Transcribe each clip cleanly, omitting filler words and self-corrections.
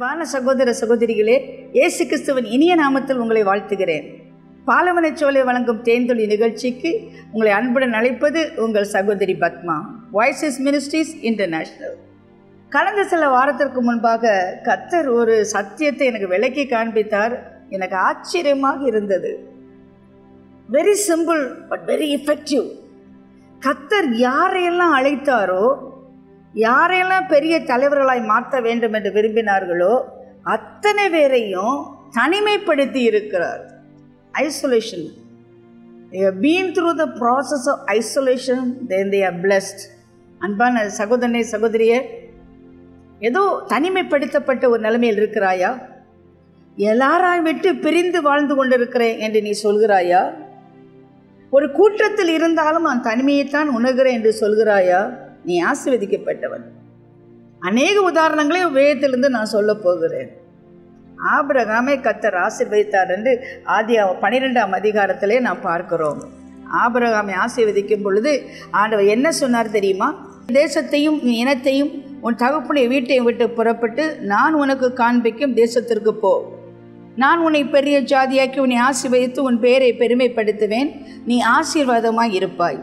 அன்பான சகோதர சகோதரிகளே, இயேசு கிறிஸ்துவின் இனிய நாமத்தில் உங்களை வாழ்த்துகிறேன். பாலவனச்சோலை வழங்கும் தேன்துளி நிகழ்ச்சிக்கு உங்களை அன்புடன் அழைப்பது உங்கள் சகோதரி பத்மா, வாய்ஸஸ் மினிஸ்ட்ரீஸ் இன்டர்நேஷனல். கடந்த சில வாரத்திற்கு முன்பாக கர்த்தர் ஒரு சத்தியத்தை எனக்கு விளக்கி காண்பித்தார். எனக்கு ஆச்சரியமாக இருந்தது. Very simple but very effective. கர்த்தர் யாரையெல்லாம் அழைத்தாரோ, யாரையெல்லாம் பெரிய தலைவர்களாய் மாற்ற வேண்டும் என்று விரும்பினார்களோ அத்தனை பேரையும் தனிமைப்படுத்தி இருக்கிறார். Isolation. They have been through the process of isolation, then they are blessed. அன்பான சகோதரனே சகோதரியே, ஏதோ தனிமைப்படுத்தப்பட்ட ஒரு நிலைமையில் இருக்கிறாயா? எல்லாராய் விட்டு பிரிந்து வாழ்ந்து கொண்டிருக்கிறேன் என்று நீ சொல்கிறாயா? ஒரு கூட்டத்தில் இருந்தாலும் நான் தனிமையைத்தான் உணர்கிறேன் என்று சொல்கிறாயா? நீ ஆசீர்வதிக்கப்பட்டவன். அநேக உதாரணங்களை வேதத்திலிருந்து நான் சொல்ல போகிறேன். ஆபிரகாமை கர்த்தர் ஆசீர்வதித்தார் என்று ஆதியாகமம் 12ஆம் அதிகாரத்திலே நாம் பார்க்கிறோம். ஆபிரகாமை ஆசீர்வதிக்கும் பொழுது ஆண்டவர் என்ன சொன்னார் தெரியுமா? தேசத்தையும் இனத்தையும் உன் தகப்பனுடைய வீட்டையும் விட்டு புறப்பட்டு நான் உனக்கு காண்பிக்கும் தேசத்திற்கு போ. நான் உன்னை பெரிய ஜாதியாக்கி உன்னை ஆசீர்வதித்து உன் பெயரை பெருமைப்படுத்துவேன். நீ ஆசீர்வாதமாய் இருப்பாய்.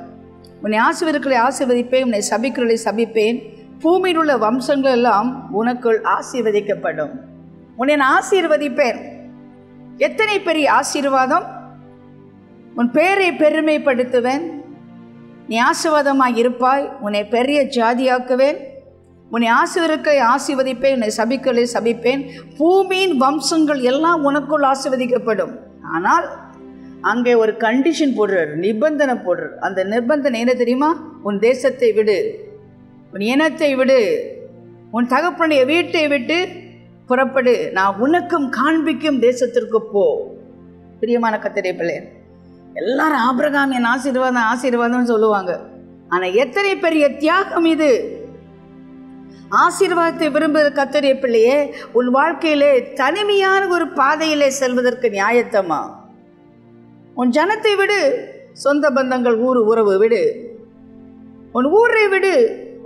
உன்னை ஆசீர்வதிகளை ஆசீர்வதிப்பேன், உன்னை சபிக்கிறதை சபிப்பேன். பூமியில் உள்ள வம்சங்கள் எல்லாம் உனக்குள் ஆசீர்வதிக்கப்படும். உன்னை நான் ஆசீர்வதிப்பேன். எத்தனை பெரிய ஆசீர்வாதம்! உன் பெயரை பெருமைப்படுத்துவேன். நீ ஆசீர்வாதமாய் இருப்பாய். உன்னை பெரிய ஜாதியாக்குவேன். உன்னை ஆசீர்வதிகளை ஆசீர்வதிப்பேன், உன்னை சபிக்கிறதை சபிப்பேன். பூமியின் வம்சங்கள் எல்லாம் உனக்குள் ஆசீர்வதிக்கப்படும். ஆனால் அங்கே ஒரு கண்டிஷன் போடுறார், நிபந்தனை போடுறார். அந்த நிபந்தனை என்ன தெரியுமா? உன் தேசத்தை விடு, உன் இனத்தை விடு, உன் தகப்பனுடைய வீட்டை விட்டு புறப்படு, நான் உனக்கும் காண்பிக்கும் தேசத்திற்கு போ. பிரியமான கர்த்தருடைய பிள்ளை, எல்லாரும் ஆபிரகாம் என் ஆசீர்வாதம் ஆசீர்வாதம்னு சொல்லுவாங்க. ஆனால் எத்தனை பெரிய தியாகம் இது! ஆசீர்வாதத்தை விரும்புகிற கர்த்தருடைய பிள்ளையே, உன் வாழ்க்கையிலே தனிமையான ஒரு பாதையிலே செல்வதற்கு நியாயத்தமா? உன் ஜனத்தை விடு, சொந்த பந்தங்கள் ஊர் உறவு விடு, உன் ஊரை விடு.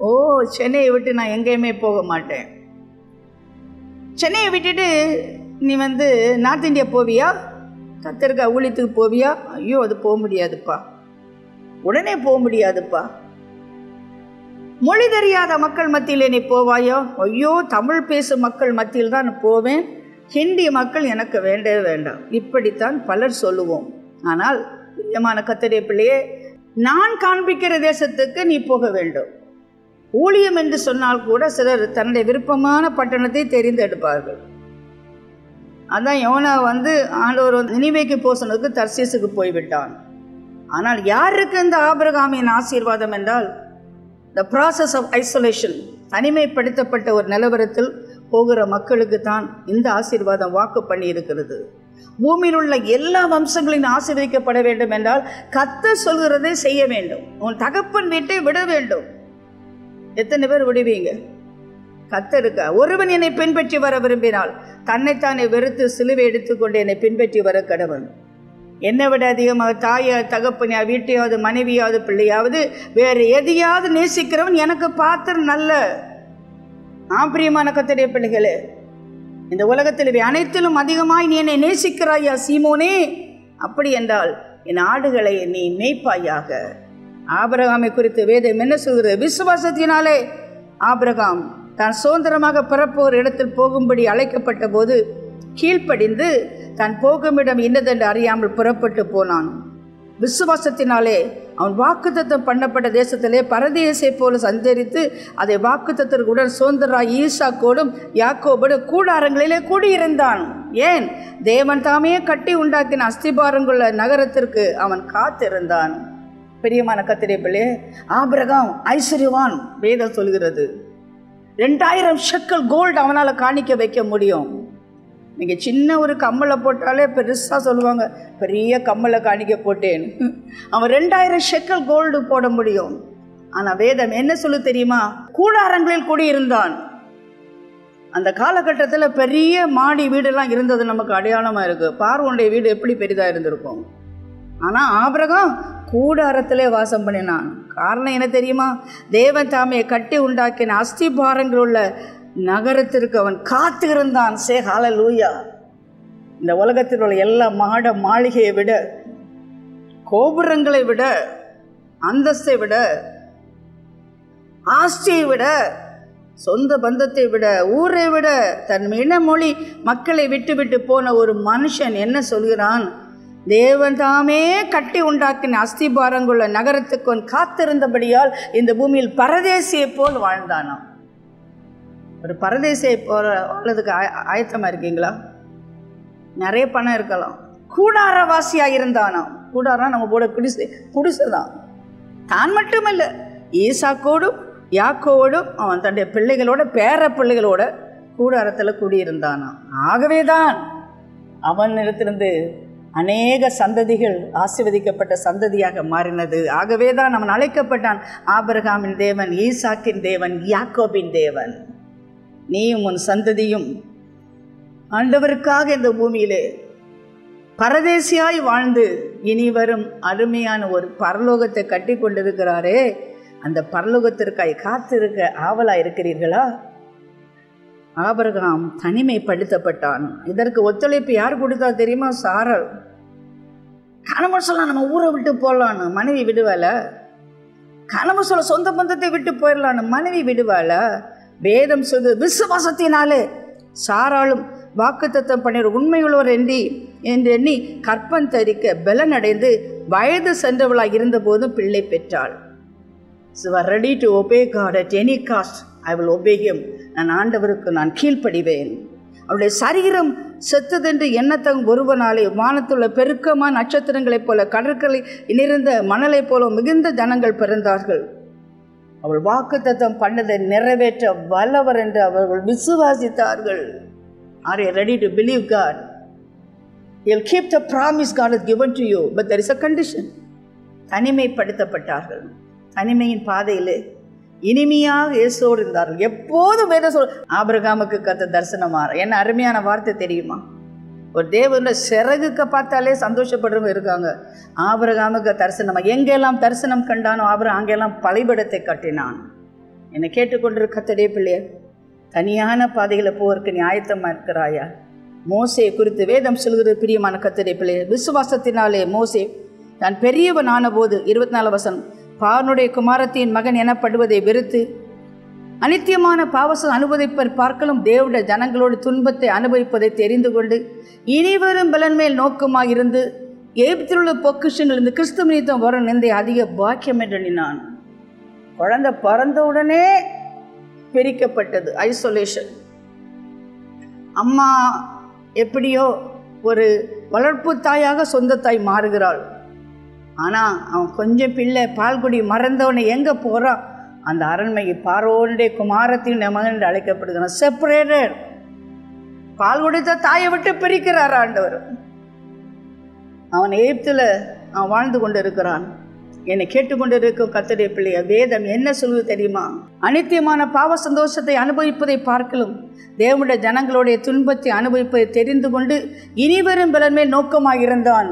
ஓ, சென்னையை விட்டு நான் எங்கேயுமே போக மாட்டேன். சென்னையை விட்டுட்டு நீ நார்த் இந்தியா போவியா? கத்தருக்கு ஊழியத்துக்கு போவியா? ஐயோ, அது போக முடியாதுப்பா, உடனே போக முடியாதுப்பா. மொழி தெரியாத மக்கள் மத்தியிலே நீ போவாயோ? ஐயோ, தமிழ் பேசும் மக்கள் மத்தியில் தான் நான் போவேன், ஹிந்தி மக்கள் எனக்கு வேண்டவே வேண்டாம். இப்படித்தான் பலர் சொல்லுவோம். ஆனால் பிரியமான கர்த்தருடைய பிள்ளையே, நான் காண்பிக்கிற தேசத்துக்கு நீ போக வேண்டும். ஊழியம் என்று சொன்னால் கூட சிலர் தன்னுடைய விருப்பமான பட்டணத்தை தெரிந்தெடுப்பார்கள். அதான் யோனா ஆண்டவர் நினிவேக்கு போசனுக்கு தர்சீசுக்கு போய்விட்டான். ஆனால் யாருக்கு இந்த ஆபிரகாமின் ஆசீர்வாதம் என்றால், the process of isolation, தனிமைப்படுத்தப்பட்ட ஒரு நிலவரத்தில் போகிற மக்களுக்கு தான் இந்த ஆசீர்வாதம் வாக்கு பண்ணி இருக்கிறது. பூமியில் உள்ள எல்லா வம்சங்களின் ஆசீர்வதிக்கப்பட வேண்டும் என்றால் கர்த்தர் சொல்கிறதை செய்ய வேண்டும். உன் தகப்பன் வீட்டை விட வேண்டும். எத்தனை பேர் விடுவீங்க? கர்த்தருக்கு ஒருவன் என்னை பின்பற்றி வர விரும்பினால் தன்னைத்தானே வெறுத்து சிலுவை எடுத்துக்கொண்டு என்னை பின்பற்றி வர கடவன். என்னை விட அதிகமாக தாயா தகப்பனையா வீட்டையாவது மனைவியாவது பிள்ளையாவது வேறு எதையாவது நேசிக்கிறவன் எனக்கு பாத்திரம் நல்ல. பிரியமான கர்த்தருடைய பிள்ளைகளே, இந்த உலகத்தில் இவை அனைத்திலும் அதிகமாய் நீ என்னை நேசிக்கிறாயா சீமோனே? அப்படி என்றால் என் ஆடுகளை நீ மேய்ப்பாயாக. ஆபிரகாமை குறித்து வேதம் என்ன சொல்கிறது? விசுவாசத்தினாலே ஆபிரகாம் தான் சுதந்திரமாக பிறப்போர் இடத்தில் போகும்படி அழைக்கப்பட்ட போது கீழ்ப்படிந்து தான் போகுமிடம் இன்னதென்று அறியாமல் புறப்பட்டு போனான். விசுவாசத்தினாலே அவன் வாக்குத்தத்தம் பண்ணப்பட்ட தேசத்திலே பரதேசை போல சஞ்சரித்து அதை வாக்குத்தத்திற்குடன் சுதந்திராய் ஈசாக்கோடும் யாக்கோபோடும் கூடாரங்களிலே கூடியிருந்தான். ஏன்? தேவன் தாமே கட்டி உண்டாக்கின அஸ்திபாரங்குள்ள நகரத்திற்கு அவன் காத்திருந்தான். பிரியமான கர்த்தருடைய பிள்ளையே, ஆபிரகாம் ஐஸ்வர்யவான். வேதம் சொல்கிறது 2000 ஷெக்கல் கோல்டு அவனால் காணிக்க வைக்க முடியும். நீங்கள் சின்ன ஒரு கம்மலை போட்டாலே பெருசாக சொல்லுவாங்க, பெரிய கம்மலை காணிக்க போட்டேன். அவன் 2000 ஷெக்கல் கோல்டு போட முடியும். ஆனால் வேதம் என்ன சொல்லு தெரியுமா? கூடாரங்களில் கூடியிருந்தான். அந்த காலகட்டத்தில் பெரிய மாடி வீடெல்லாம் இருந்தது நமக்கு அடையாளமாக இருக்குது. பார்வோனுடைய வீடு எப்படி பெரிதாக இருந்திருக்கும். ஆனால் ஆபிரகாம் கூடாரத்திலே வாசம் பண்ணினான். காரணம் என்ன தெரியுமா? தேவன் தாமே கட்டி உண்டாக்கின அஸ்திபாரங்கள் உள்ள நகரத்திற்கு அவன் காத்து இருந்தான். சே ஹல்லேலூயா. இந்த உலகத்தில் உள்ள எல்லா மாட மாளிகையை விட, கோபுரங்களை விட, அந்தஸ்தை விட, ஆஸ்தியை விட, சொந்த பந்தத்தை விட, ஊரை விட, தன் இனமொழி மக்களை விட்டு விட்டு போன ஒரு மனுஷன் என்ன சொல்கிறான்? தேவன் தாமே கட்டி உண்டாக்கின அஸ்திபாரங்குள்ள நகரத்துக்கு அவன் காத்திருந்தபடியால் இந்த பூமியில் பரதேசியை போல் வாழ்ந்தானாம். ஒரு பரதேசியை போல வாழ்றதுக்கு ஆயத்தமாக இருக்கீங்களா? நிறைய பணம் இருக்கலாம். கூடாரவாசியாக இருந்தானாம். கூடாரம் நம்ம போட குடிசைதான். தான் மட்டுமல்ல, ஈசாக்கோடும் யாக்கோவோடும் அவன் தன்னுடைய பிள்ளைகளோட, பேர பிள்ளைகளோட கூடாரத்தில் குடியிருந்தானாம். ஆகவேதான் அவனிடத்திலிருந்து அநேக சந்ததிகள் ஆசீர்வதிக்கப்பட்ட சந்ததியாக மாறினது. ஆகவேதான் அவன் அழைக்கப்பட்டான் ஆபிரகாமின் தேவன், ஈசாக்கின் தேவன், யாக்கோபின் தேவன். நீயும் உன் சந்ததியும் ஆண்டவருக்காக இந்த பூமியிலே பரதேசியாய் வாழ்ந்து இனி வரும் அருமையான ஒரு பரலோகத்தை கட்டி கொண்டிருக்கிறாரே, அந்த பரலோகத்திற்காய் காத்திருக்க ஆவலா இருக்கிறீர்களா? ஆபிரகாம் தனிமைப்படுத்தப்பட்டான். இதற்கு ஒத்துழைப்பு யார் கொடுத்தா தெரியுமா? சாராள். கணவன் சொல்ல நம்ம ஊரை விட்டு போடலான்னு, மனைவி விடுவாள? கணவன் சொல்ல சொந்த பந்தத்தை விட்டு போயிடலான்னு, மனைவி விடுவாள? வேதம் சொல்லுது, விசுவாசத்தினாலே சாராளும் வாக்குத்தத்தம் பண்ணிற உண்மையுள்ளவர் என்று எண்ணி கற்பன் தரிக்க பலன் அடைந்து வயது சென்றவளாக இருந்த போதும் பிள்ளை பெற்றாள். So are ready to obey God at any cost. I will obey him. நான் ஆண்டவருக்கு நான் கீழ்ப்படிவேன். அவருடைய சரீரம் செத்ததென்று எண்ணத்தங் ஒருவனாலே வானத்துள்ள பெருக்கமான நட்சத்திரங்களைப் போல, கடற்கரை நிறைந்த மணலைப் போல மிகுந்த ஜனங்கள் பிறந்தார்கள். அவள் வாக்குத்தத்தம் பண்ணதை நிறைவேற்ற வல்லவர் என்று அவர்கள் விசுவாசித்தார்கள். Are you ready to believe God? You'll keep the promise God has given to you, but there is a condition. தனிமைப்படுத்தப்பட்டார்கள். தனிமையின் பாதையிலே இனிமையாக இயேசுவோடு இருந்தார்கள். எப்போதும் வேத சொல் ஆபிரகாமுக்கு கர்த்தர் தரிசனமாற. என்ன அருமையான வார்த்தை தெரியுமா? ஒரு தேவனுடைய சிறகுக்கு பார்த்தாலே சந்தோஷப்படுறவங்க இருக்காங்க. ஆபிரகாமுக்கு தரிசனமா. எங்கெல்லாம் தரிசனம் கண்டானோ ஆபிரகாம் அங்கெல்லாம் பலிபீடத்தை கட்டினான். என்னை கேட்டுக்கொண்டிருக்க கர்த்தருடைய பிள்ளையே, தனியான பாதைகளை போவதற்கு நீ ஆயத்தமாக இருக்கிறாயா? மோசேயை குறித்து வேதம் சொல்கிறது, பிரியமான கர்த்தருடைய பிள்ளையே, விசுவாசத்தினாலே மோசே தான் பெரியவன் ஆன போது 24 வசனம், பார்வனுடைய குமாரத்தின் மகன் எனப்படுவதை வெறுத்து அநித்தியமான பாவசம் அனுபவிப்பர் பார்க்கலும் தேவனுடைய ஜனங்களோடு துன்பத்தை அனுபவிப்பதை தெரிந்து கொண்டு இனிவரும் பலன் மேல் நோக்கமாக இருந்து எகிப்திலுள்ள பொக்கிஷங்கள் இந்த கிறிஸ்து நிமித்தம் வரும் நிந்தை அதிக பாக்கியம் என்று எண்ணினான். குழந்தை பிறந்தவுடனே பிரிக்கப்பட்டது, ஐசோலேஷன். அம்மா எப்படியோ ஒரு வளர்ப்பு தாயாக சொந்த தாய் மாறுகிறாள். ஆனால் அவன் கொஞ்சம் பிள்ளை பால்குடி மறந்தவனை எங்கே போகிறான்? அந்த அரண்மையை பார்வோனுடைய குமாரத்தின் மகன் என்று அழைக்கப்படுகிறான். செப்பரேட்டட். பால் குடித்த தாயை விட்டு பிரிக்கிறார் ஆண்டவர். அவன் எகிப்தில் அவன் வாழ்ந்து கொண்டு இருக்கிறான். என்னை கேட்டுக்கொண்டு இருக்கும் கர்த்தருடைய பிள்ளைய, வேதம் என்ன சொல்வது தெரியுமா? அநித்தியமான பாவ சந்தோஷத்தை அனுபவிப்பதை பார்க்கலும் தேவனுடைய ஜனங்களுடைய துன்பத்தை அனுபவிப்பதை தெரிந்து கொண்டு இனிவரும் பலன் மேல் நோக்கமாக இருந்தான்.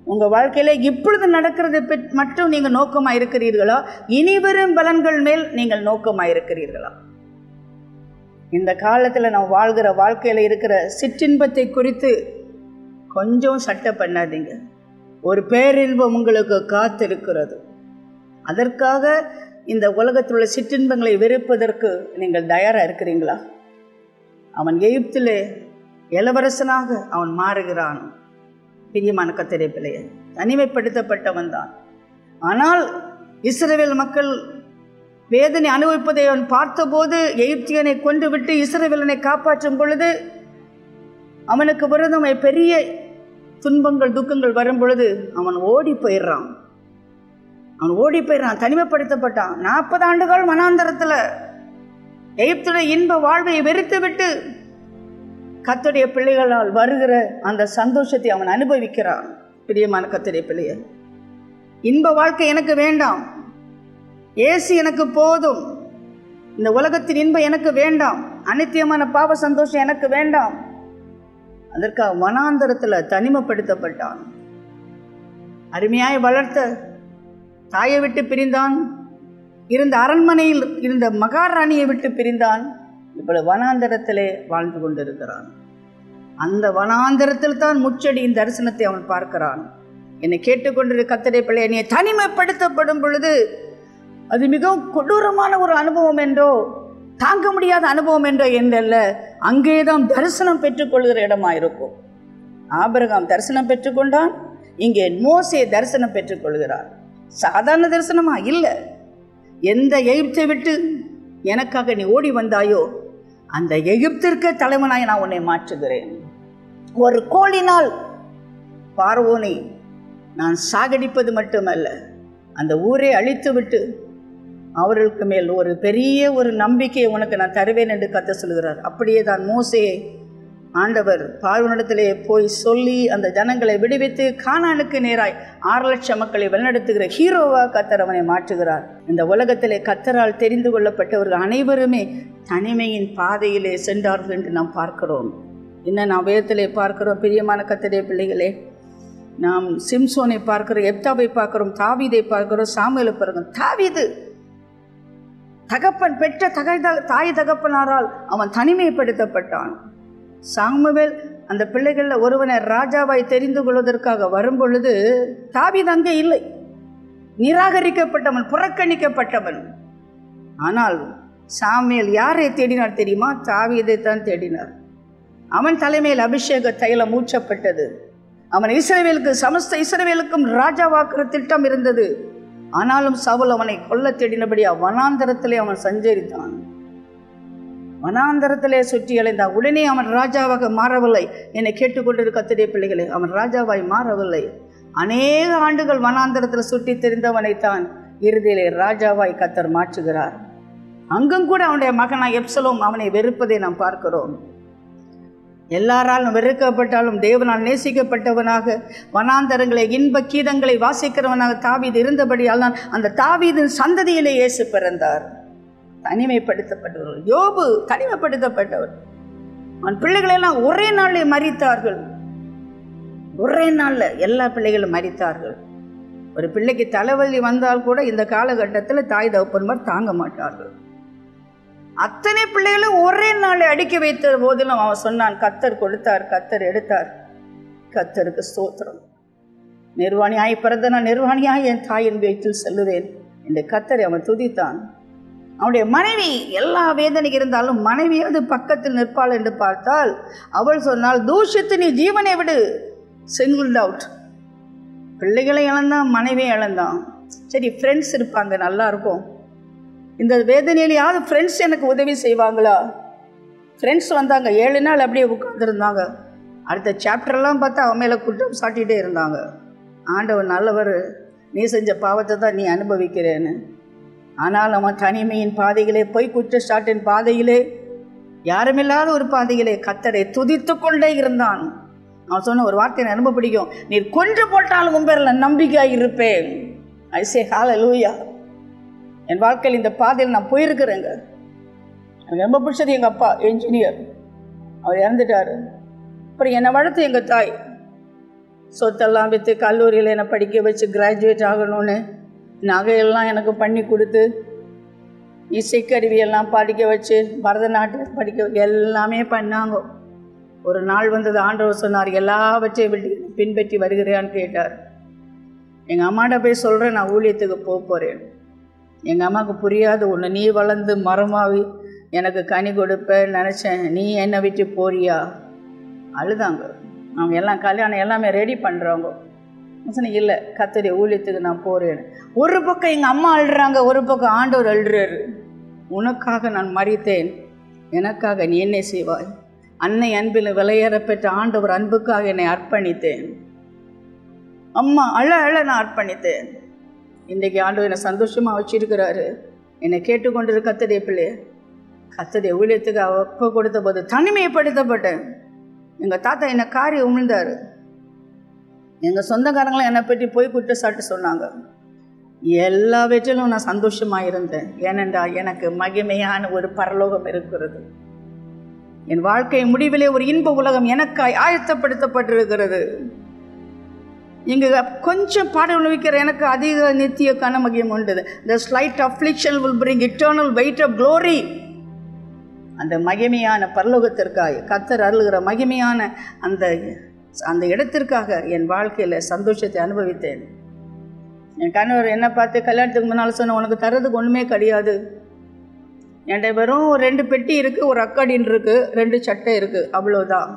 உங்கள் வாழ்க்கையில் இப்பொழுது நடக்கிறதை மட்டும் நீங்கள் நோக்கமாக இருக்கிறீர்களா? இனிவரும் பலன்கள் மேல் நீங்கள் நோக்கமாக இருக்கிறீர்களா? இந்த காலத்தில் நாம் வாழ்கிற வாழ்க்கையில் இருக்கிற சிற்றின்பத்தை குறித்து கொஞ்சம் சட்டை பண்ணாதீங்க. ஒரு பேரின்பம் உங்களுக்கு காத்திருக்கிறது. அதற்காக இந்த உலகத்தில் உள்ள சிற்றின்பங்களை வெறுப்பதற்கு நீங்கள் தயாராக இருக்கிறீங்களா? அவன் எகிப்திலே இளவரசனாக அவன் மாறுகிறான். பிரியமான கர்த்தருடைய பிள்ளையே, தனிமைப்படுத்தப்பட்டவன் தான். ஆனால் இஸ்ரவேல் மக்கள் வேதனை அனுபவிப்பதை அவன் பார்த்தபோது எகிப்தியனை கொண்டு விட்டு இஸ்ரவேலனை காப்பாற்றும் பொழுது அவனுக்கு விரோதமாய் பெரிய துன்பங்கள் துக்கங்கள் வரும் பொழுது அவன் ஓடி போயிடுறான். தனிமைப்படுத்தப்பட்டான். 40 ஆண்டுகள் வனாந்தரத்தில் எகிப்துடைய இன்ப வாழ்வை வெறுத்து விட்டு கர்த்தருடைய பிள்ளைகளால் வருகிற அந்த சந்தோஷத்தை அவன் அனுபவிக்கிறான். பிரியமான கர்த்தருடைய பிள்ளையே, இன்ப வாழ்க்கை எனக்கு வேண்டாம், ஏசு எனக்கு போதும், இந்த உலகத்தின் இன்பம் எனக்கு வேண்டாம், அநித்தியமான பாவ சந்தோஷம் எனக்கு வேண்டாம். அதற்காக வனாந்தரத்தில் தனிமைப்படுத்தப்பட்டான். அருமையாய் வளர்த்த தாயை விட்டு பிரிந்தான். இருந்த அரண்மனையில் இருந்த மகாராணியை விட்டு பிரிந்தான். இப்பொழுது வனாந்தரத்திலே வாழ்ந்து கொண்டிருக்கிறான். அந்த வனாந்தரத்தில் தான் முச்செடியின் தரிசனத்தை அவன் பார்க்கிறான். என்னை கேட்டுக்கொண்டிரு கர்த்தருடைய பிள்ளை, என்னை தனிமைப்படுத்தப்படும் பொழுது அது மிகவும் கொடூரமான ஒரு அனுபவம் என்றோ, தாங்க முடியாத அனுபவம் என்றோ என்றல்ல, அங்கேதான் தரிசனம் பெற்றுக்கொள்கிற இடமா இருக்கும். ஆபிரகாம் தரிசனம் பெற்றுக்கொண்டான், இங்கே மோசே தரிசனம் பெற்றுக்கொள்கிறார். சாதாரண தரிசனமா இல்லை. எந்த எகிப்தை விட்டு எனக்காக நீ ஓடி வந்தாயோ அந்த எகிப்திற்கு தலைவனாய் நான் உன்னை மாற்றுகிறேன். ஒரு கோலினால் பார்வோனை நான் சாகடிப்பது மட்டுமல்ல, அந்த ஊரை அழித்து விட்டு அவர்களுக்கு மேல் ஒரு பெரிய ஒரு நம்பிக்கையை உனக்கு நான் தருவேன் என்று கர்த்தர் சொல்கிறார். அப்படியே தான் மோசேயை ஆண்டவர் பார்வோனிடத்திலே போய் சொல்லி அந்த ஜனங்களை விடுவித்து கானானுக்கு நேராய் 6 லட்சம் மக்களை வழிநடத்துகிற ஹீரோவா கர்த்தர் அவனை மாற்றுகிறார். இந்த உலகத்திலே கர்த்தரால் தெரிந்து கொள்ளப்பட்டவர்கள் அனைவருமே தனிமையின் பாதையிலே சென்றார்கள் என்று நாம் பார்க்கிறோம். இன்னும் நாம் வேதத்திலே பார்க்கிறோம். பிரியமான கர்த்தருடைய பிள்ளைகளே, நாம் சிம்சோனை பார்க்கிறோம், எப்தாவை பார்க்கிறோம், தாவீதை பார்க்கிறோம், சாமுவேலை பார்க்கிறோம். தாவீது தகப்பன் பெற்ற தாய் தகப்பனாரால் அவன் தனிமைப்படுத்தப்பட்டான். சாமுவேல் அந்த பிள்ளைகளில் ஒருவனை ராஜாவாய் தெரிந்து கொள்வதற்காக வரும்பொழுது தாவீது அங்கே இல்லை, நிராகரிக்கப்பட்டவன், புறக்கணிக்கப்பட்டவன். ஆனால் சாமுவேல் யாரை தேடினார் தெரியுமா? தாவீதை தான் தேடினார். அவன் தலைமையில் அபிஷேக தைலம் ஊற்றப்பட்டது. அவன் இஸ்ரவேலுக்கு, சமஸ்த இஸ்ரவேலுக்கும் ராஜாவாக்குற திட்டம் இருந்தது. ஆனாலும் சவுல் அவனை கொல்ல தேடினபடியா வனாந்தரத்திலே அவன் சஞ்சரித்தான். வனாந்தரத்திலே சுற்றி அலைந்தான். உடனே அவன் ராஜாவாக மாறவில்லை. என்னை கேட்டுக்கொண்டிருக்கிற கர்த்தருடைய பிள்ளைகளே, அவன் ராஜாவாய் மாறவில்லை. அநேக ஆண்டுகள் வனாந்தரத்தில் சுற்றி தெரிந்தவனைத்தான் இறுதியிலே ராஜாவாய் கர்த்தர் மாற்றுகிறார். அங்கும் கூட அவனுடைய மகனாய் எப்சலோம் அவனை வெறுப்பதை நாம் பார்க்கிறோம். எல்லாராலும் வெறுக்கப்பட்டாலும் தேவனால் நேசிக்கப்பட்டவனாக வனாந்தரங்களை இன்ப கீதங்களை வாசிக்கிறவனாக தாவீது இருந்தபடியால் தான் அந்த தாவீதின் சந்ததியிலே இயேசு பிறந்தார். தனிமைப்படுத்தப்பட்டவர்கள். யோபு தனிமைப்படுத்தப்பட்டவர். அவன் பிள்ளைகளெல்லாம் ஒரே நாளில் மரித்தார்கள். ஒரே நாளில் எல்லா பிள்ளைகளும் மரித்தார்கள். ஒரு பிள்ளைக்கு தலைவலி வந்தால் கூட இந்த காலகட்டத்தில் தாய் தகப்பன்மார் தாங்க மாட்டார்கள். அத்தனை பிள்ளைகளும் ஒரே நாளில் அடுக்கி வைத்த போதிலும் அவன் சொன்னான், கர்த்தர் கொடுத்தார், கர்த்தர் எடுத்தார், கர்த்தருக்கு ஸ்தோத்திரம். நிர்வாணியாய் பிறந்த நான் நிர்வாணியாய் என் தாயின் வயிற்றில் செல்லுவேன் என்று கர்த்தரை அவன் துதித்தான். அவனுடைய மனைவி எல்லா வேதனை இருந்தாலும் மனைவியாவது பக்கத்தில் நிற்பாள் என்று பார்த்தால் அவள் சொன்னால், தூஷித்து நீ ஜீவனை விடு, சிங்கிள் அவுட். பிள்ளைகளை இழந்தான், மனைவியை இழந்தான். சரி, ஃப்ரெண்ட்ஸ் இருப்பாங்க, நல்லா இருக்கும். இந்த வேதனையிலையாவது ஃப்ரெண்ட்ஸ் எனக்கு உதவி செய்வாங்களா? ஃப்ரெண்ட்ஸ் வந்தாங்க, 7 நாள் அப்படியே உட்காந்துருந்தாங்க. அடுத்த சாப்டர்லாம் பார்த்தா அவன் மேலே குற்றம் சாட்டிகிட்டே இருந்தாங்க. ஆண்டவன் நல்லவர், நீ செஞ்ச பாவத்தை தான் நீ அனுபவிக்கிறேன்னு. ஆனால் அவன் தனிமையின் பாதையிலே, பொய் குற்றச்சாட்டின் பாதையிலே, யாருமில்லாத ஒரு பாதையிலே கர்த்தரை துதித்து கொண்டே இருந்தான். அவன் சொன்ன ஒரு வார்த்தை எனக்கு ரொம்ப பிடிக்கும், நீர் கொன்று போட்டாலும் உம்பரில் நம்பிக்கையாக இருப்பேன். ஐ சே ஹல்லேலூயா. என் வாழ்க்கையில் இந்த பாதையில் நான் போயிருக்கிறேங்க. எனக்கு ரொம்ப பிடிச்சது எங்கள் அப்பா என்ஜினியர், அவர் இறந்துட்டார். அப்புறம் என்னை வளர்த்து எங்கள் தாய் சொத்தெல்லாம் விற்று கல்லூரியில் என்னை படிக்க வச்சு கிராஜுவேட் ஆகணும்னு நகையெல்லாம் எனக்கு பண்ணி கொடுத்து, இசைக்கருவியெல்லாம் படிக்க வச்சு, பரதநாட்டியம் படிக்க எல்லாமே பண்ணாங்க. ஒரு நாள் வந்தது, ஆண்டவர் சொன்னார், எல்லாவற்றையும் விட்டு பின்பற்றி வருகிறான்னு கேட்டார். எங்கள் அம்மாட்ட போய் சொல்கிறேன், நான் ஊழியத்துக்கு போகிறேன். எங்கள் அம்மாவுக்கு புரியாது. ஒன்று நீ வளர்ந்து மரமாவி எனக்கு கனி கொடுப்பேன்னு நினச்சேன், நீ என்னை விட்டு போறியா? அழுதாங்க. அவங்க எல்லாம் கல்யாணம் எல்லாமே ரெடி பண்ணுறாங்க. சொன்னேன், இல்லை, கர்த்தருடைய ஊழியத்துக்கு நான் போகிறேன். ஒரு பக்கம் எங்கள் அம்மா அழுறாங்க, ஒரு பக்கம் ஆண்டவர் அழுறாரு. உனக்காக நான் மரித்தேன், எனக்காக நீ என்ன செய்வாய்? அன்னை அன்பில் விலையேற பெற்ற ஆண்டவர் அன்புக்காக என்னை அர்ப்பணித்தேன். அம்மா அழ நான் அர்ப்பணித்தேன். இன்றைக்கு ஆண்டவர் என்னை சந்தோஷமாக வச்சிருக்கிறாரு. என்னை கேட்டுக்கொண்டிருக்க கர்த்தருடைய பிள்ளை, கர்த்தருடைய ஊழியத்துக்கு அப்போ கொடுத்த போது தனிமைப்படுத்தப்பட்டேன். எங்கள் தாத்தா என்னை காரி உமிழ்ந்தார். எங்கள் சொந்தக்காரங்களும் என்னை பற்றி போய் குற்றச்சாட்டு சொன்னாங்க. எல்லாவற்றிலும் நான் சந்தோஷமாக இருந்தேன். ஏனென்றால் எனக்கு மகிமையான ஒரு பரலோகம் இருக்கிறது. என் வாழ்க்கை முடிவிலே ஒரு இன்ப உலகம் எனக்காய் ஆயத்தப்படுத்தப்பட்டிருக்கிறது. இங்கு கொஞ்சம் பாடம் வைக்கிற எனக்கு அதிக நித்திய கனமகியம் உண்டு. The slight affliction will bring eternal weight of glory. அந்த மகிமையான பரலோகத்திற்காக கர்த்தர் அருளுகிற மகிமையான அந்த அந்த இடத்திற்காக என் வாழ்க்கையில் சந்தோஷத்தை அனுபவித்தேன். என் கணவர் என்ன பார்த்து கல்யாணத்துக்கு முன்னால் சொன்ன, உனக்கு தர்றதுக்கு ஒன்றுமே கிடையாது, என்கிட்ட வெறும் 2 பெட்டி இருக்குது, ஒரு அக்காடின் இருக்குது, 2 சட்டை இருக்குது, அவ்வளோதான்,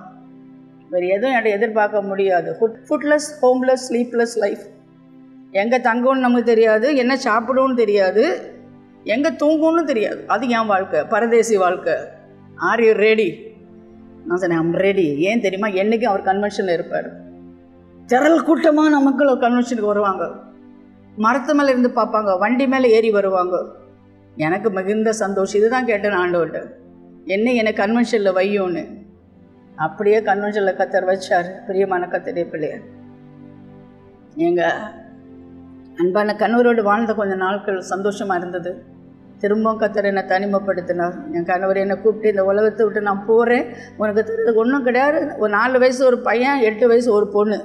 வேறு எதுவும் என்கிட்ட எதிர்பார்க்க முடியாது. ஃபுட்லெஸ், ஹோம்லெஸ், ஸ்லீப்லெஸ் லைஃப். எங்கே தங்கணும்னு நமக்கு தெரியாது, என்ன சாப்பிடும்னு தெரியாது, எங்கே தூங்கணும்னு தெரியாது. அது என் வாழ்க்கை, பரதேசி வாழ்க்கை. Are you ready? நான் சொன்னேன், ஐம் ரெடி. ஏன் தெரியுமா? என்றைக்கும் அவர் கன்வென்ஷனில் இருப்பார். திரள் கூட்டமான மக்கள் ஒரு கன்வென்ஷனுக்கு வருவாங்க, மரத்து மேலே இருந்து பார்ப்பாங்க, வண்டி மேலே ஏறி வருவாங்க. எனக்கு மிகுந்த சந்தோஷம். இதுதான் கேட்டேன் ஆண்டவர்கிட்ட, என்னை கன்வென்ஷனில் வையோன்னு. அப்படியே கன்வென்ஷனில் கர்த்தர் வச்சார். பிரியமான கர்த்தருடைய பிள்ளையார், எங்கள் அன்பான கணவரோடு வாழ்ந்த கொஞ்சம் நாட்கள் சந்தோஷமாக இருந்தது. திரும்பவும் கர்த்தர் என்னை தனிமைப்படுத்தினார். என் கணவர் என்னை கூப்பிட்டு, இந்த உலகத்தை விட்டு நான் போகிறேன், உனக்கு தெரிஞ்சதுக்கு ஒன்றும் கிடையாது, ஒரு 4 வயசு ஒரு பையன், 8 வயசு ஒரு பொண்ணு,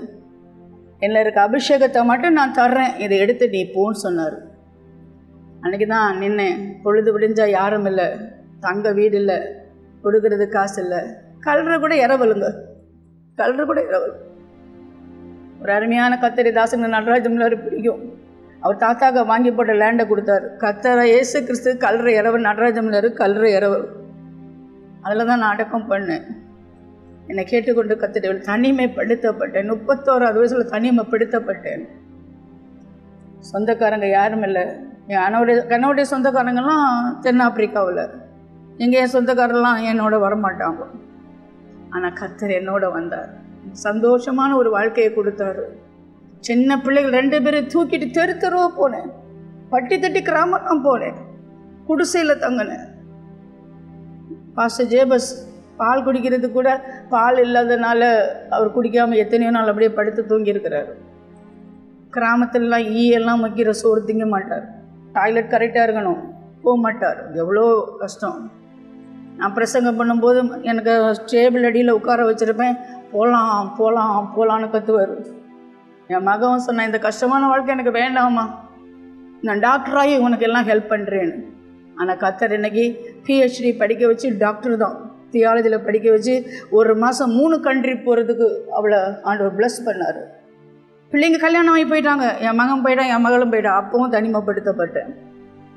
என்னை இருக்க அபிஷேகத்தை மட்டும் நான் தர்றேன், இதை எடுத்து நீ போன்னு சொன்னார். அன்றைக்கி தான் நின்னேன். பொழுது விடிஞ்சால் யாரும் இல்லை, தங்க வீடு இல்லை, கொடுக்கறது காசு இல்லை, கல்ற கூட இரவலுங்க, கல்ற கூட இரவல். ஒரு அருமையான கர்த்தரை தாசங்க நடராஜம்லாரு பிடிக்கும். அவர் தாத்தாக்க வாங்கி போட்ட லேண்டை கொடுத்தாரு. கர்த்தரை இயேசு கிறிஸ்து கல்ற இரவல், நடராஜம்லாரு கல்ற இரவல். அதில் தான் நான் அடக்கம் பண்ணேன். என்னை கேட்டுக்கொண்டு கர்த்தரை தனிமைப்படுத்தப்பட்டேன். 31வது வயசில் தனிமைப்படுத்தப்பட்டேன். சொந்தக்காரங்க யாரும் இல்லை. என் கணவருடைய சொந்தக்காரங்கெல்லாம் தென்னாப்பிரிக்காவில். எங்கள் என் சொந்தக்காரெல்லாம் என்னோட வரமாட்டாங்க. ஆனால் கர்த்தர் என்னோட வந்தார். சந்தோஷமான ஒரு வாழ்க்கையை கொடுத்தாரு. சின்ன பிள்ளைகள் 2 பேரும் தூக்கிட்டு தெரு தெருவாக போனேன், பட்டி தட்டி கிராமம் போனேன், குடிசையில் தங்கினேன். பாஸ்டர் ஜேபஸ் பால் குடிக்கிறது கூட பால் இல்லாதனால அவர் குடிக்காமல் எத்தனையோ நாள் அப்படியே படுத்து தூங்கியிருக்கிறாரு. கிராமத்துலலாம் ஈயெல்லாம் வைக்கிற சோறு திங்க மாட்டார், டாய்லெட் கரெக்டாக இருக்கணும், போக மாட்டார். எவ்வளோ கஷ்டம். நான் பிரசங்கம் பண்ணும்போது எனக்கு டேபிள் அடியில் உட்கார வச்சுருப்பேன், போகலாம் போகலாம் போகலான்னு கற்றுவார். என் மகன் சொன்னான், இந்த கஷ்டமான வாழ்க்கை எனக்கு வேண்டாமா, நான் டாக்டராகி உனக்கு எல்லாம் ஹெல்ப் பண்ணுறேன்னு. ஆனால் கர்த்தர் இன்னைக்கு PhD படிக்க வச்சு, டாக்டர் தான், தியாலஜியில் படிக்க வச்சு 1 மாதம் 3 கண்ட்ரி போகிறதுக்கு அவளை ஆண்டவர் ப்ளஸ் பண்ணார். பிள்ளைங்க கல்யாணம் ஆகி போயிட்டாங்க, என் மகன் போயிட்டான், என் மகளும் போயிட்டான். அப்பவும் தனிமைப்படுத்தப்பட்டேன்.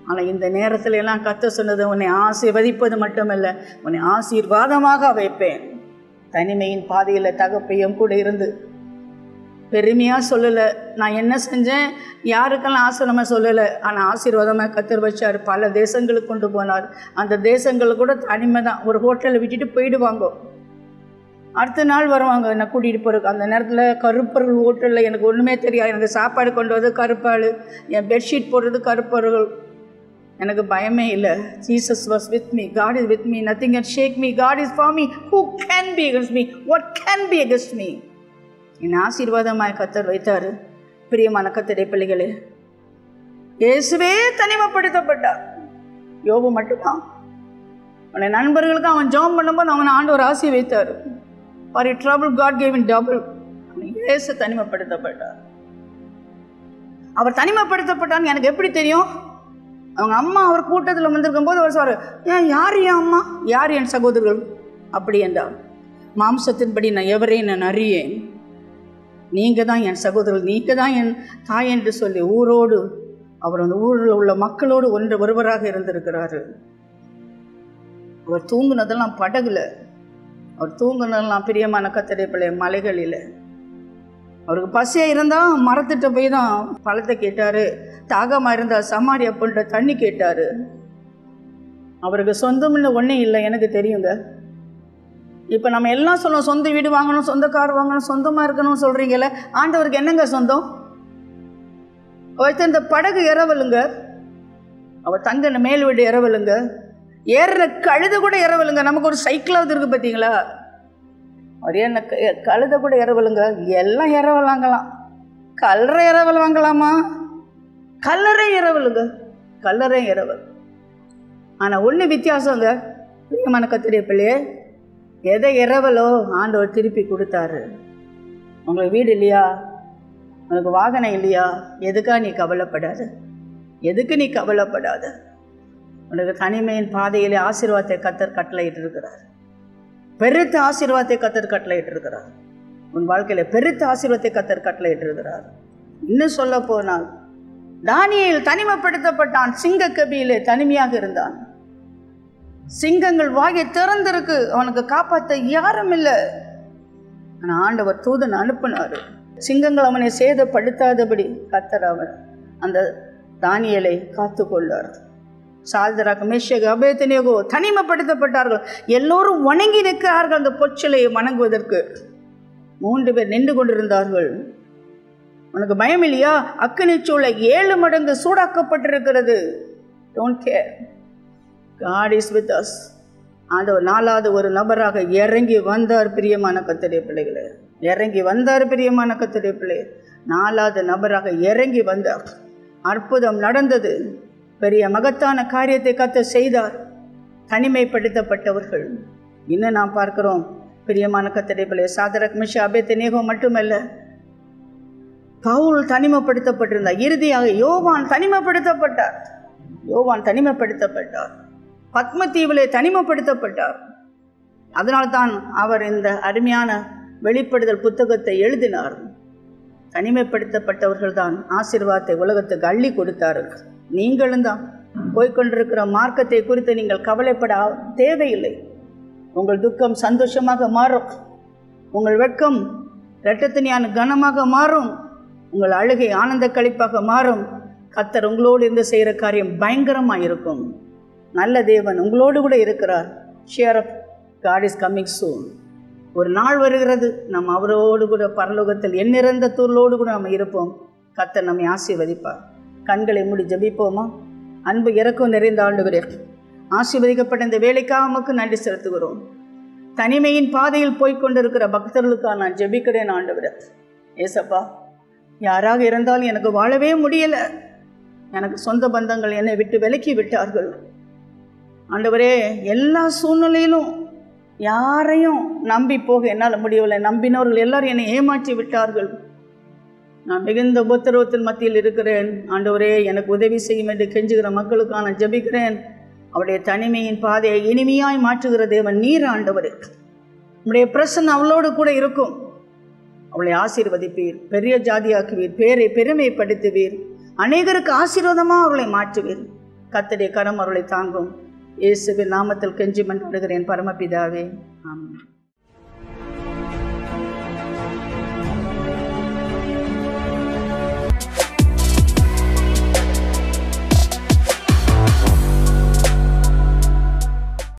ஆனால் இந்த நேரத்தில் எல்லாம் கர்த்தர் சொன்னது, உன்னை ஆசீர்வதிப்பது மட்டுமல்ல, உன்னை ஆசீர்வாதமாக வைப்பேன். தனிமையின் பாதையில் தகப்பையும் கூட இருந்து பெருமையாக சொல்லலை, நான் என்ன செஞ்சேன் யாருக்கெல்லாம் ஆசிரம சொல்லலை, ஆனால் ஆசீர்வாதமாக கர்த்தர் வச்சார். பல தேசங்களுக்கு கொண்டு போனார். அந்த தேசங்களுக்கு கூட தனிமை தான். ஒரு ஹோட்டலில் விட்டுட்டு போயிடுவாங்க, அடுத்த நாள் வருவாங்க என்னை கூட்டிகிட்டு போகிறதுக்கு. அந்த நேரத்தில் கருப்பர்கள் ஹோட்டலில் எனக்கு ஒன்றுமே தெரியாது. எனக்கு சாப்பாடு கொண்டு வரது கருப்பாள், என் பெட்ஷீட் போடுறது கருப்பர்கள். எனக்கு பயமே இல்லை. Jesus was with me, God is with me, nothing can shake me, God is for me, who can be against me, what can be against me. என்னை ஆசீர்வாதமாய் கர்த்தர் வைத்தார். பிரியமான கர்த்தருடைய பிள்ளைகளே, இயேசுவே தனிமைப்படுத்தப்பட்டார். யோபு மட்டும்தான். அவனுடைய நண்பர்களுக்கு அவன் ஜெபம் பண்ணும்போது அவனை ஆண்டவர் ஆசீர் வைத்தார். For it trouble God gave in double. இயேசு தனிமைப்படுத்தப்பட்டார். அவர் தனிமைப்படுத்தப்பட்டான்னு எனக்கு எப்படி தெரியும்? அவங்க அம்மா அவர் கூட்டத்தில் வந்திருக்கும் போது அவர் சொல்றாரு, ஏன் யார் என் அம்மா, யார் என் சகோதரர்கள் அப்படி என்றார். மாம்சத்தின்படி நான் எவரையும் நான் அறியேன், நீங்கள் தான் என் சகோதரர்கள், நீங்கள் தான் என் தாய் என்று சொல்லி ஊரோடு அவர் அந்த ஊரில் உள்ள மக்களோடு ஒருவராக இருந்திருக்கிறாரு. அவர் தூங்குனதெல்லாம் படகுல, அவர் தூங்குனதெல்லாம் பிரியமான கர்த்தருடைய பிள்ளை மலைகளில். அவருக்கு பசியாக இருந்தால் மரத்திட்ட போய் தான் பழத்தை கேட்டார். தாகமாக இருந்தால் சமாரியா பொண்ணுட்ட தண்ணி கேட்டார். அவருக்கு சொந்தம்னு ஒன்றே இல்லை, எனக்கு தெரியுங்க. இப்போ நம்ம எல்லாம் சொல்லுவோம், சொந்த வீடு வாங்கணும், சொந்த கார் வாங்கணும், சொந்தமாக இருக்கணும்னு சொல்கிறீங்கல்ல. ஆண்டவருக்கு என்னங்க சொந்தம்? ஒருத்தர் இந்த படகு இரவலுங்க, அவர் தங்கின மேல் வீடு இரவலுங்க, ஏறுற கழுத கூட இரவலுங்க. நமக்கு ஒரு சைக்கிளாவது இருக்குது பார்த்தீங்களா? அவர் என்ன கழுத கூட இரவலுங்க. எல்லாம் இரவலாங்கலாம். கல்லறை இரவல் வாங்கலாமா? கல்லறை இரவலுங்க, கல்லறை இரவல். ஆனால் ஒன்று வித்தியாசங்க பிரியமான கர்த்தருடைய பிள்ளையே, எதை இரவலோ ஆண்டவர் திருப்பி கொடுத்தாரு. உங்களுக்கு வீடு இல்லையா, உனக்கு வாகனம் இல்லையா, எதுக்கா நீ கவலைப்படாத, எதுக்கு நீ கவலைப்படாத. உனக்கு தனிமையின் பாதையிலே ஆசீர்வாதத்தை கர்த்தர் கட்டளையிட்டு இருக்கிறார். பெருத்த ஆசீர்வாதத்தை கர்த்தர் கட்டளையிட்டு இருக்கிறார். உன் வாழ்க்கையில பெருத்த ஆசீர்வாதத்தை கர்த்தர் கட்டளையிட்டு இருக்கிறார். இன்னும் சொல்ல போனால் தானியேல் தனிமைப்படுத்தப்பட்டான். சிங்க கபியிலே தனிமையாக இருந்தான். சிங்கங்கள் வாயை திறந்திருக்கு, அவனுக்கு காப்பாற்ற யாரும் இல்லை. ஆனால் ஆண்டவர் தூதன் அனுப்பினார். சிங்கங்கள் அவனை சேதப்படுத்தாதபடி கர்த்தர் அவன் அந்த தானியேலை காத்து கொள்ளார். சால்தராக் மேஷக் அபேத்நேகோ தனிமைப்படுத்தப்பட்டார்கள். எல்லோரும் வணங்கி நிற்கிறார்கள் அந்த பொற்சிலையை வணங்குவதற்கு. 3 பேர் நின்று கொண்டிருந்தார்கள். உனக்கு பயம் இல்லையா? அக்கினி சூளை 7 மடங்கு சூடாக்கப்பட்டிருக்கிறது. Don't care, God is with us. ஆண்டவர் 4வது ஒரு நபராக இறங்கி வந்தார். பிரியமான கர்த்தருடைய பிள்ளைகளே, இறங்கி வந்தார். பிரியமான கர்த்தருடைய பிள்ளை 4வது நபராக இறங்கி வந்தார். அற்புதம் நடந்தது. பெரிய மகத்தான காரியத்தை கர்த்தர் செய்தார். தனிமைப்படுத்தப்பட்டவர்கள் இன்னும் நாம் பார்க்கிறோம். பிரியமான கர்த்தருடைய பிள்ளை, சாத்ராக் மேஷக் அபேத்நேகோ மட்டுமல்ல, பவுல் தனிமைப்படுத்தப்பட்டிருந்தார். இறுதியாக யோவான் தனிமைப்படுத்தப்பட்டார். பத்மதீவிலே தனிமைப்படுத்தப்பட்டார். அதனால்தான் அவர் இந்த அருமையான வெளிப்படுதல் புத்தகத்தை எழுதினார். தனிமைப்படுத்தப்பட்டவர்கள் தான் ஆசீர்வாதத்தை உலகத்துக்கு அள்ளி கொடுத்தார்கள். நீங்களும் தான் போய்கொண்டிருக்கிற மார்க்கத்தை குறித்து நீங்கள் கவலைப்பட தேவையில்லை. உங்கள் துக்கம் சந்தோஷமாக மாறும். உங்கள் வெட்கம் இரட்டத்தினியான கனமாக மாறும். உங்கள் அழுகை ஆனந்த களிப்பாக மாறும். கர்த்தர் உங்களோடு இருந்து செய்கிற காரியம் பயங்கரமாக இருக்கும். நல்ல தேவன் உங்களோடு கூட இருக்கிறார். Shear up, God is coming soon. ஒரு நாள் வருகிறது, நம்ம அவரோடு கூட பரலோகத்தில் எண்ணிறந்த தூளோடு கூட நம்ம இருப்போம். கர்த்தர் நம்மை ஆசீர்வதிப்பார். கண்களை மூடி ஜெபிப்போமா? அன்பு இரக்கம் நிறைந்த ஆண்டவரே, ஆசீர்வதிக்கப்பட்ட இந்த வேலைக்காக நமக்கு நன்றி செலுத்துகிறோம். தனிமையின் பாதையில் போய்கொண்டிருக்கிற பக்தர்களுக்காக நான் ஜெபிக்கிறேன் ஆண்டவரே. ஏசப்பா, யாராக இருந்தாலும் எனக்கு வாழவே முடியலை, எனக்கு சொந்த பந்தங்கள் என்னை விட்டு விலக்கி விட்டார்கள் ஆண்டவரே. எல்லா சூழ்நிலையிலும் யாரையும் நம்பி போக என்னால் முடியவில்லை. நம்பினவர்கள் எல்லாரும் என்னை ஏமாற்றி விட்டார்கள். நான் மிகுந்த உபத்திரவத்தின் மத்தியில் இருக்கிறேன் ஆண்டவரே. எனக்கு உதவி செய்யும் என்று கெஞ்சுகிற மக்களுக்காக நான் ஜெபிக்கிறேன். அவருடைய தனிமையின் பாதையை இனிமையாய் மாற்றுகிற தேவன் நீர் ஆண்டவரே. உம்முடைய பிரசன்னம் அவளோடு கூட இருக்கும். அவளை ஆசீர்வதிப்பீர், பெரிய ஜாதியாக்குவீர், பேரை பெருமைப்படுத்துவீர், அநேகருக்கு ஆசீர்வாதமாக அவளை மாற்றுவீர். கர்த்தருடைய கரம் அவளை தாங்கும். இயேசுவின் நாமத்தில் கெஞ்சி மன்றாடுகிறேன் பரமபிதாவே, ஆமென்.